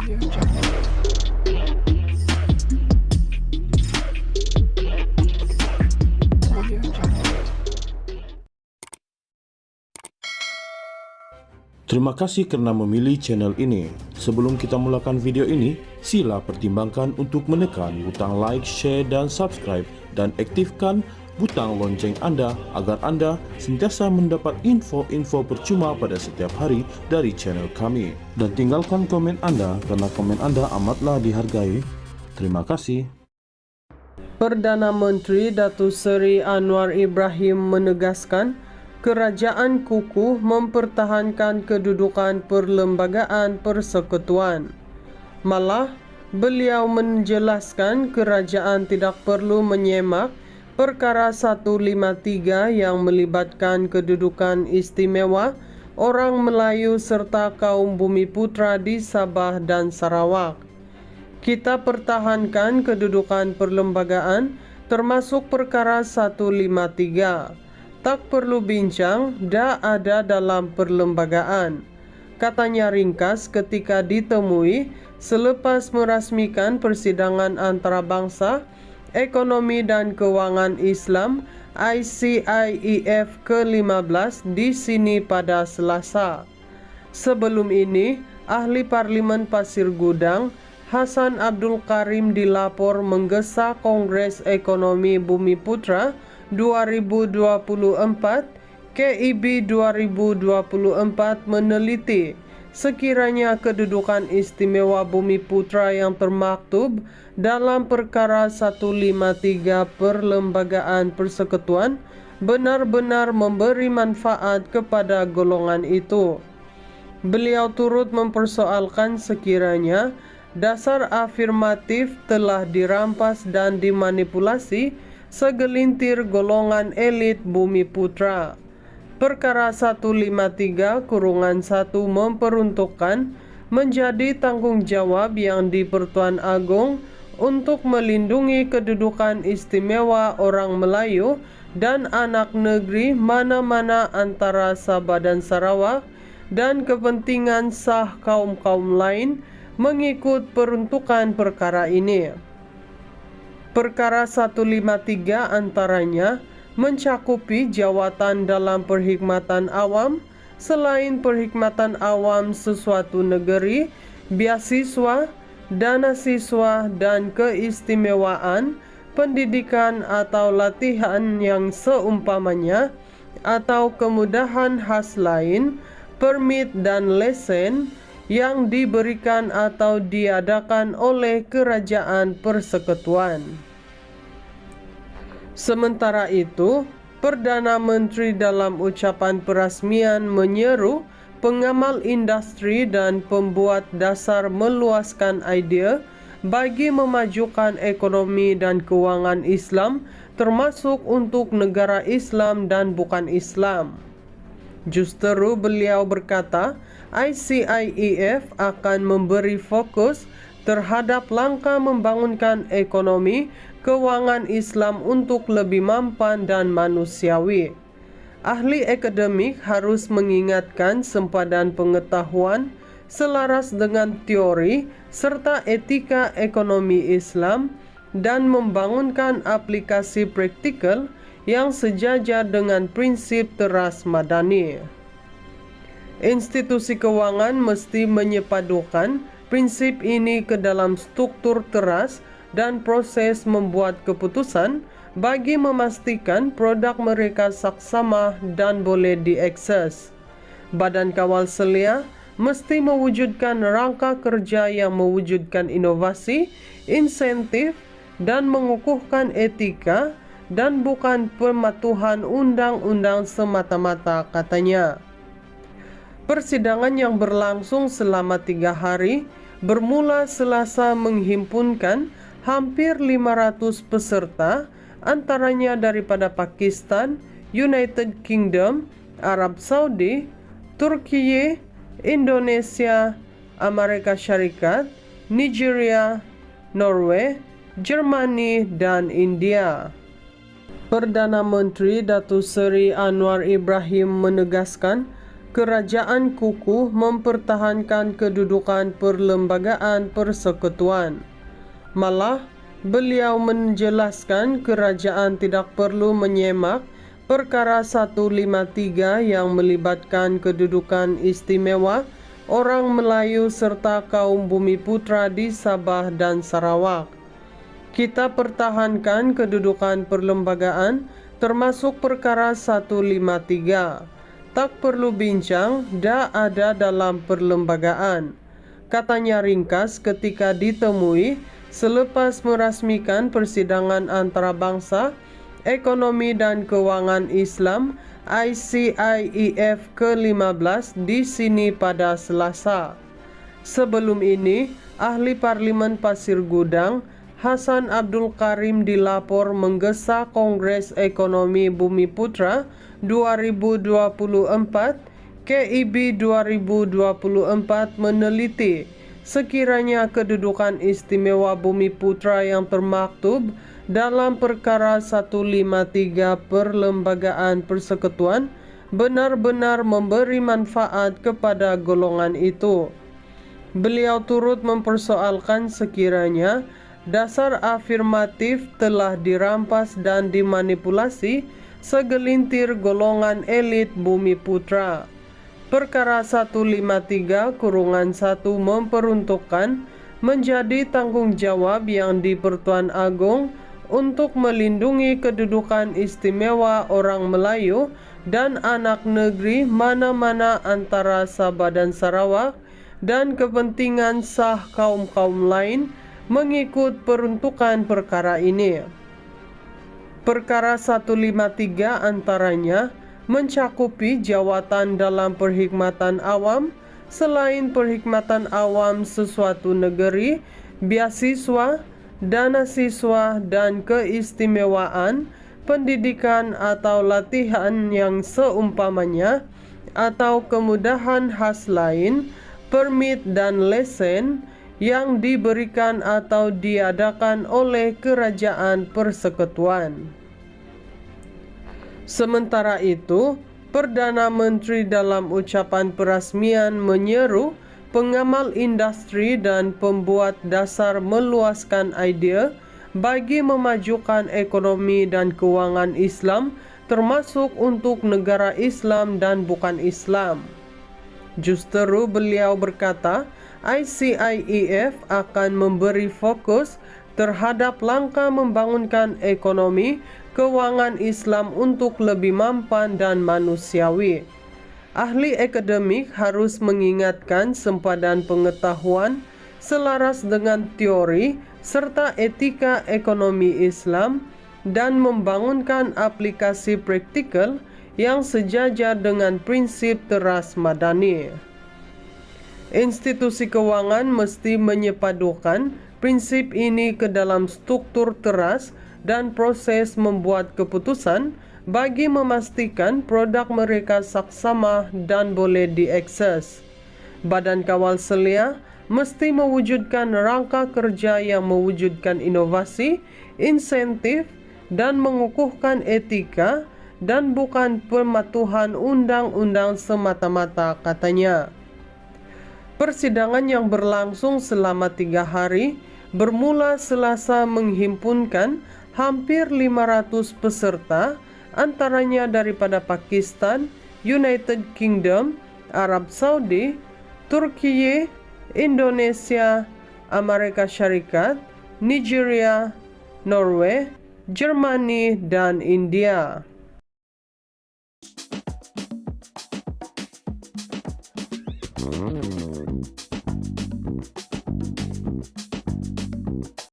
Terima kasih karena memilih channel ini. Sebelum kita mulakan video ini, sila pertimbangkan untuk menekan butang like, share, dan subscribe, dan aktifkan butang lonceng Anda agar Anda sentiasa mendapat info-info percuma pada setiap hari dari channel kami. Dan tinggalkan komen Anda karena komen Anda amatlah dihargai. Terima kasih. Perdana Menteri Datuk Seri Anwar Ibrahim menegaskan kerajaan kukuh mempertahankan kedudukan Perlembagaan Persekutuan. Malah, beliau menjelaskan kerajaan tidak perlu menyemak Perkara 153 yang melibatkan kedudukan istimewa orang Melayu serta kaum Bumiputra di Sabah dan Sarawak. Kita pertahankan kedudukan perlembagaan termasuk Perkara 153. Tak perlu bincang, dah ada dalam perlembagaan, katanya ringkas ketika ditemui selepas merasmikan persidangan antarabangsa Ekonomi dan Kewangan Islam ICIEF ke-15 di sini pada Selasa. Sebelum ini, Ahli Parlimen Pasir Gudang Hasan Abdul Karim dilapor menggesa Kongres Ekonomi Bumiputra 2024 KIB 2024 meneliti sekiranya kedudukan istimewa Bumiputra yang termaktub dalam Perkara 153 Perlembagaan Persekutuan benar-benar memberi manfaat kepada golongan itu. Beliau turut mempersoalkan sekiranya dasar afirmatif telah dirampas dan dimanipulasi segelintir golongan elit Bumiputra. Perkara 153-1 memperuntukkan menjadi tanggung jawab yang di-Pertuan Agong untuk melindungi kedudukan istimewa orang Melayu dan anak negeri mana-mana antara Sabah dan Sarawak dan kepentingan sah kaum-kaum lain mengikut peruntukan perkara ini. Perkara 153 antaranya mencakupi jawatan dalam perkhidmatan awam, selain perkhidmatan awam sesuatu negeri, beasiswa, dana siswa dan keistimewaan, pendidikan atau latihan yang seumpamanya, atau kemudahan khas lain, permit dan lesen yang diberikan atau diadakan oleh Kerajaan Persekutuan. Sementara itu, Perdana Menteri dalam ucapan perasmian menyeru pengamal industri dan pembuat dasar meluaskan idea bagi memajukan ekonomi dan kewangan Islam termasuk untuk negara Islam dan bukan Islam. Justeru beliau berkata, ICIEF akan memberi fokus terhadap langkah membangunkan ekonomi kewangan Islam untuk lebih mampan dan manusiawi. Ahli akademik harus mengingatkan sempadan pengetahuan selaras dengan teori serta etika ekonomi Islam dan membangunkan aplikasi praktikal yang sejajar dengan prinsip teras madani. Institusi kewangan mesti menyepadukan prinsip ini ke dalam struktur teras dan proses membuat keputusan bagi memastikan produk mereka saksama dan boleh diakses. Badan Kawal Selia mesti mewujudkan rangka kerja yang mewujudkan inovasi, insentif dan mengukuhkan etika dan bukan pematuhan undang-undang semata-mata, katanya. Persidangan yang berlangsung selama 3 hari bermula Selasa menghimpunkan hampir 500 peserta, antaranya daripada Pakistan, United Kingdom, Arab Saudi, Turki, Indonesia, Amerika Syarikat, Nigeria, Norway, Germany, dan India. Perdana Menteri Datuk Seri Anwar Ibrahim menegaskan kerajaan kukuh mempertahankan kedudukan perlembagaan persekutuan. Malah, beliau menjelaskan kerajaan tidak perlu menyemak perkara 153 yang melibatkan kedudukan istimewa orang Melayu serta kaum Bumiputra di Sabah dan Sarawak. Kita pertahankan kedudukan perlembagaan termasuk perkara 153. Tak perlu bincang, dah ada dalam perlembagaan, katanya ringkas ketika ditemui selepas merasmikan persidangan antarabangsa ekonomi dan keuangan Islam ICIEF ke-15 di sini pada Selasa. Sebelum ini, ahli Parlimen Pasir Gudang Hasan Abdul Karim dilapor menggesa Kongres Ekonomi Bumiputra 2024 KIB 2024 meneliti sekiranya kedudukan istimewa Bumiputra yang termaktub dalam perkara 153 perlembagaan persekutuan benar-benar memberi manfaat kepada golongan itu. Beliau turut mempersoalkan sekiranya dasar afirmatif telah dirampas dan dimanipulasi segelintir golongan elit Bumiputra. Perkara 153-1 memperuntukkan menjadi tanggung jawab yang di-Pertuan Agong untuk melindungi kedudukan istimewa orang Melayu dan anak negeri mana-mana antara Sabah dan Sarawak dan kepentingan sah kaum-kaum lain mengikut peruntukan perkara ini. Perkara 153 antaranya mencakupi jawatan dalam perkhidmatan awam, selain perkhidmatan awam sesuatu negeri, beasiswa, dana siswa dan keistimewaan, pendidikan atau latihan yang seumpamanya, atau kemudahan khas lain, permit dan lesen yang diberikan atau diadakan oleh kerajaan persekutuan. Sementara itu, Perdana Menteri dalam ucapan perasmian menyeru pengamal industri dan pembuat dasar meluaskan idea bagi memajukan ekonomi dan keuangan Islam termasuk untuk negara Islam dan bukan Islam. Justeru beliau berkata, ICIEF akan memberi fokus terhadap langkah membangunkan ekonomi keuangan Islam untuk lebih mampan dan manusiawi. Ahli akademik harus mengingatkan sempadan pengetahuan selaras dengan teori serta etika ekonomi Islam dan membangunkan aplikasi praktikal yang sejajar dengan prinsip teras madani. Institusi keuangan mesti menyepadukan prinsip ini ke dalam struktur teras dan proses membuat keputusan bagi memastikan produk mereka saksama dan boleh diakses. Badan Kawal Selia mesti mewujudkan rangka kerja yang mewujudkan inovasi, insentif dan mengukuhkan etika dan bukan pematuhan undang-undang semata-mata, katanya. Persidangan yang berlangsung selama 3 hari bermula Selasa menghimpunkan hampir 500 peserta, antaranya daripada Pakistan, United Kingdom, Arab Saudi, Turki, Indonesia, Amerika Syarikat, Nigeria, Norway, Jermani, dan India.